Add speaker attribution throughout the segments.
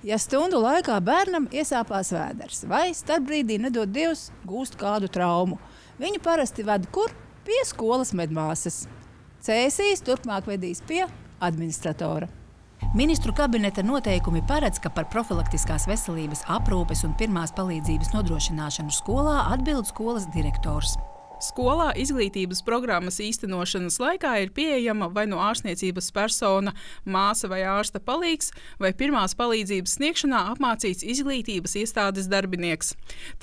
Speaker 1: Ja stundu laikā bērnam iesāpās vēders vai starpbrīdī nedod Dievs gūst kādu traumu, viņu parasti ved kur? Pie skolas medmāsas. Cēsīs turpmāk vedīs pie administratora. Ministru kabineta noteikumi paredz, ka par profilaktiskās veselības aprūpes un pirmās palīdzības nodrošināšanu skolā atbild skolas direktors.
Speaker 2: Skolā izglītības programmas īstenošanas laikā ir pieejama vai no ārstniecības persona, māsa vai ārsta palīgs, vai pirmās palīdzības sniegšanā apmācīts izglītības iestādes darbinieks.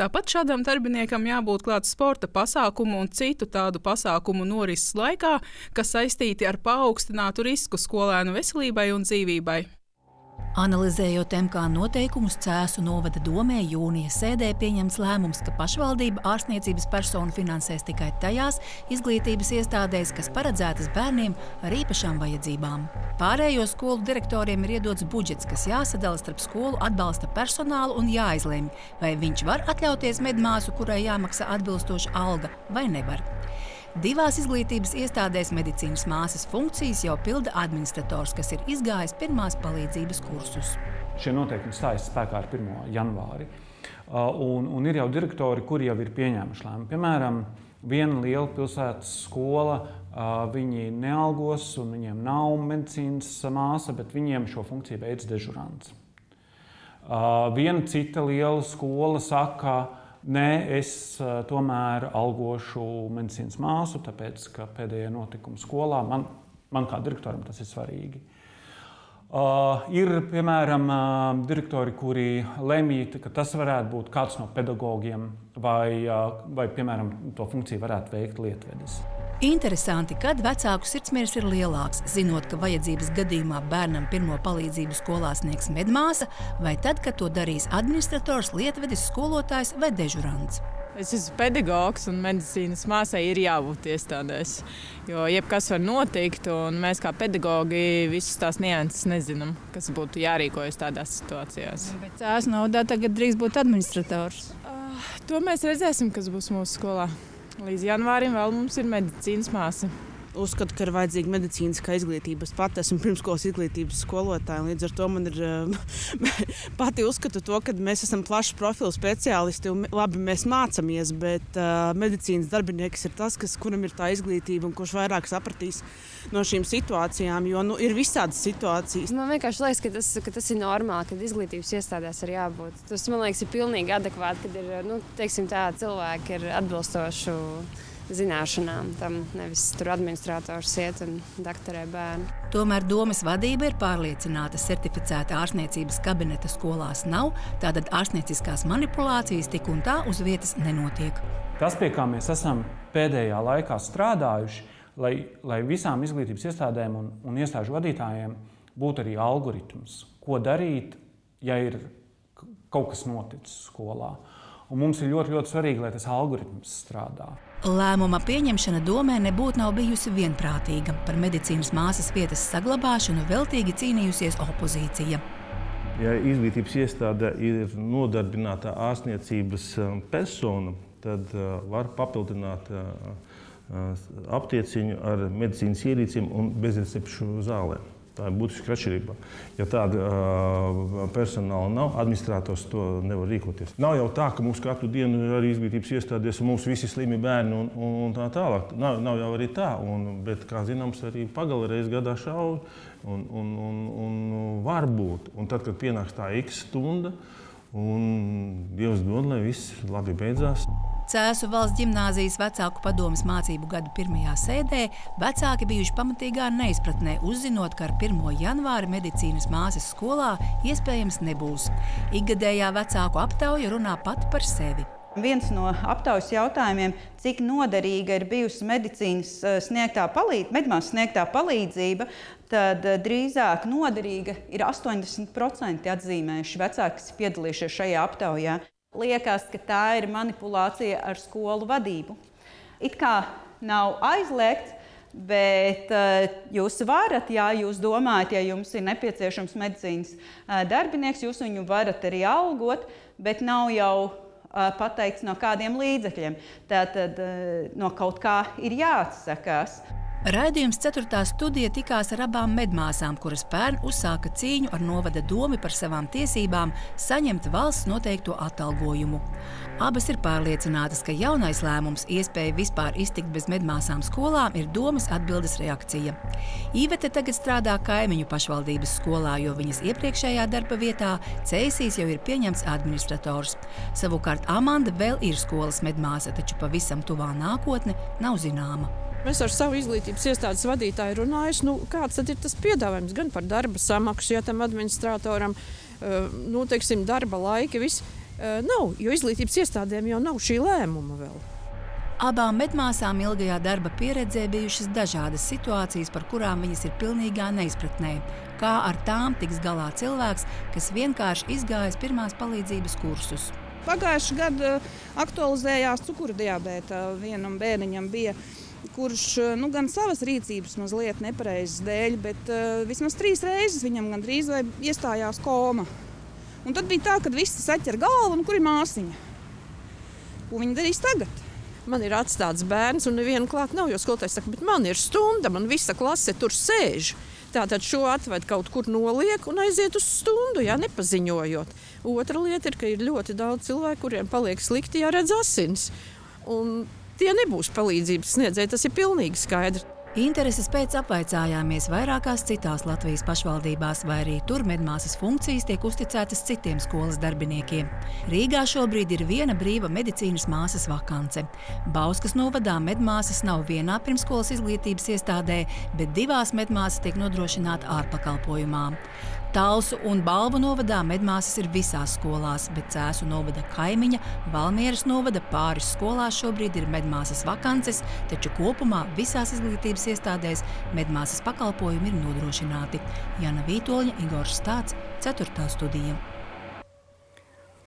Speaker 2: Tāpat šādam darbiniekam jābūt klāt sporta pasākumu un citu tādu pasākumu norises laikā, kas saistīti ar paaugstinātu risku skolēnu veselībai un dzīvībai.
Speaker 1: Analizējot MK noteikumus, Cēsu novada domē jūnija sēdē pieņemts lēmums, ka pašvaldība ārstniecības personu finansēs tikai tajās izglītības iestādēs, kas paredzētas bērniem ar īpašām vajadzībām. Pārējo skolu direktoriem ir iedots budžets, kas jāsadala starp skolu atbalsta personālu un jāizlemj, vai viņš var atļauties medmāsu, kurai jāmaksā atbilstoša alga, vai nevar. Divās izglītības iestādēs medicīnas māsas funkcijas jau pilda administrators, kas ir izgājis pirmās palīdzības kursus.
Speaker 3: Šie noteikumi stājas spēkā ar 1. janvāri. Un ir jau direktori, kuri jau ir pieņēmuši lēmumu. Piemēram, viena liela pilsētas skola, viņi nealgos un viņiem nav medicīnas māsa, bet viņiem šo funkciju veids dežurants. Viena cita liela skola saka, nē, es tomēr algošu medicīnas māsu, tāpēc, ka pēdējie notikumi skolā man kā direktoram tas ir svarīgi. Ir, piemēram, direktori, kuri lemj, ka tas varētu būt kāds no pedagogiem vai piemēram, to funkciju varētu veikt lietvedis.
Speaker 1: Interesanti, kad vecāku sirdsmiers ir lielāks, zinot, ka vajadzības gadījumā bērnam pirmo palīdzību skolā sniegs medmāsa, vai tad, kad to darīs administrators, lietvedis, skolotājs vai dežurants.
Speaker 4: Es esmu pedagogs un medicīnas māsai ir jābūt iestādēs, jo jebkas var notikt, un mēs kā pedagogi visas tās nianses nezinām, kas būtu jārīkojas tādās situācijās.
Speaker 1: Bet Cēsu novadā tagad drīz būt administrators.
Speaker 4: To mēs redzēsim, kas būs mūsu skolā. Līdz janvārim vēl mums ir medicīnas māsa.
Speaker 5: Uzskatu, ka ir vajadzīga medicīniskā izglītība. Es pati esmu pirmskolas izglītības skolotāja. Līdz ar to man ir pati uzskatu to, ka mēs esam plašs profilu speciālisti un labi mēs mācamies, bet medicīnas darbinieks ir tas, kuram ir tā izglītība un kurš vairāk sapratīs no šīm situācijām, jo ir visādas situācijas.
Speaker 6: Man vienkārši liekas, ka tas ir normāli, kad izglītības iestādēs ir jābūt. Tas, man liekas, ir pilnīgi adekvāti, kad ir, teiksim tā, cilvēki ir atbilstošu zināšanām, tam nevis tur administrators iet un dakterē bērnu.
Speaker 1: Tomēr domes vadība ir pārliecināta, certificēta ārstniecības kabineta skolās nav, tātad ārstnieciskās manipulācijas tik un tā uz vietas nenotiek.
Speaker 3: Tas, pie kā mēs esam pēdējā laikā strādājuši, lai visām izglītības iestādēm un iestāžu vadītājiem būtu arī algoritms, ko darīt, ja ir kaut kas noticis skolā. Un mums ir ļoti, ļoti svarīgi, lai tas algoritms strādā.
Speaker 1: Lēmuma pieņemšana domē nebūtu nav bijusi vienprātīga. Par medicīnas māsas vietas saglabāšanu veltīgi cīnījusies opozīcija.
Speaker 7: Ja izglītības iestādē ir nodarbināta ārstniecības persona, tad var papildināt aptieciņu ar medicīnas ierīcēm un bezrecepšu zālēm. Tā ir būtiska atšķirība. Ja tāda personāla nav, administrators to nevar rīkoties. Nav jau tā, ka mums katru dienu ir arī izglītības iestādēs un mums visi slimi bērni un tā tālāk. Nav jau arī tā, bet, kā zināms, arī pagala reiz gadā šauj un var būt. Un tad, kad pienāks tā X stunda, un Dievs dod, lai viss labi beidzās.
Speaker 1: Cēsu valsts ģimnāzijas vecāku padomes mācību gadu pirmajā sēdē vecāki bijuši pamatīgā neizpratnē, uzzinot, ka ar 1. janvāri medicīnas māsas skolā iespējams nebūs. Ikgadējā vecāku aptauja runā pati par sevi.
Speaker 8: Viens no aptaujas jautājumiem, cik noderīga ir bijusi medicīnas medmāsas sniegtā palīdzība, tad drīzāk noderīga ir 80% atzīmējuši vecāki, kas piedalījušies šajā aptaujā. Liekas, ka tā ir manipulācija ar skolu vadību. It kā nav aizliegts, bet jūs varat, ja jūs domājat, ja jums ir nepieciešams medicīnas darbinieks, jūs viņu varat arī algot, bet nav jau pateikts no kādiem līdzekļiem. Tātad no kaut kā ir jāatsakās.
Speaker 1: Raidījums 4. studija tikās ar abām medmāsām, kuras pērn uzsāka cīņu ar novada domi par savām tiesībām saņemt valsts noteikto atalgojumu. Abas ir pārliecinātas, ka jaunais lēmums iespēja vispār iztikt bez medmāsām skolām ir domas atbildes reakcija. Īvete tagad strādā kaimiņu pašvaldības skolā, jo viņas iepriekšējā darba vietā Cēsīs jau ir pieņemts administrators. Savukārt Amanda vēl ir skolas medmāsa, taču pavisam tuvā nākotne nav zināma.
Speaker 9: Mēs ar savu izglītības iestādes vadītāju runājuši, kāds tad ir tas piedāvājums gan par darba samaksu, ja tam administratoram, teiksim, darba laika, viss nav, jo izglītības iestādēm jau nav šī lēmuma vēl.
Speaker 1: Abām medmāsām ilgajā darba pieredzē bijušas dažādas situācijas, par kurām viņas ir pilnīgā neizpratnē. Kā ar tām tiks galā cilvēks, kas vienkārši izgājis pirmās palīdzības kursus.
Speaker 10: Pagājušajā gadā aktualizējās cukura diabēta vienam bērniņam bija, kurš gan savas rīcības mazliet nepareizas dēļ, bet vismaz 3 reizes viņam gandrīz vai iestājās koma. Un tad bija tā, ka visi saķer galvu, un kur ir māsiņa? Ko viņi darīs tagad?
Speaker 9: Man ir atstāts bērns, un nevienu klāt nav, jo skolotājs saka, bet man ir stunda, man visa klase tur sēž. Tātad šo atved kaut kur noliek un aiziet uz stundu, nepaziņojot. Otra lieta ir, ka ir ļoti daudz cilvēku, kuriem paliek slikti, ja redz asins. Un tie nebūs palīdzības sniedzēji, tas ir pilnīgi skaidrs.
Speaker 1: Intereses pēc apvaicājāmies vairākās citās Latvijas pašvaldībās, vai arī tur medmāsas funkcijas tiek uzticētas citiem skolas darbiniekiem. Rīgā šobrīd ir viena brīva medicīnas māsas vakance. Bauskas novadā medmāsas nav vienā pirmskolas izglītības iestādē, bet 2 medmāsas tiek nodrošināta ārpakalpojumā. Talsu un Balvu novadā medmāsas ir visās skolās, bet Cēsu novada kaimiņa, Valmieras novada pāris skolās šobrīd ir medmāsas vakances, taču kopumā visās izglītības iestādēs medmāsas pakalpojumi ir nodrošināti. Jana Vītoļņa, Igors Stāts, 4. studija.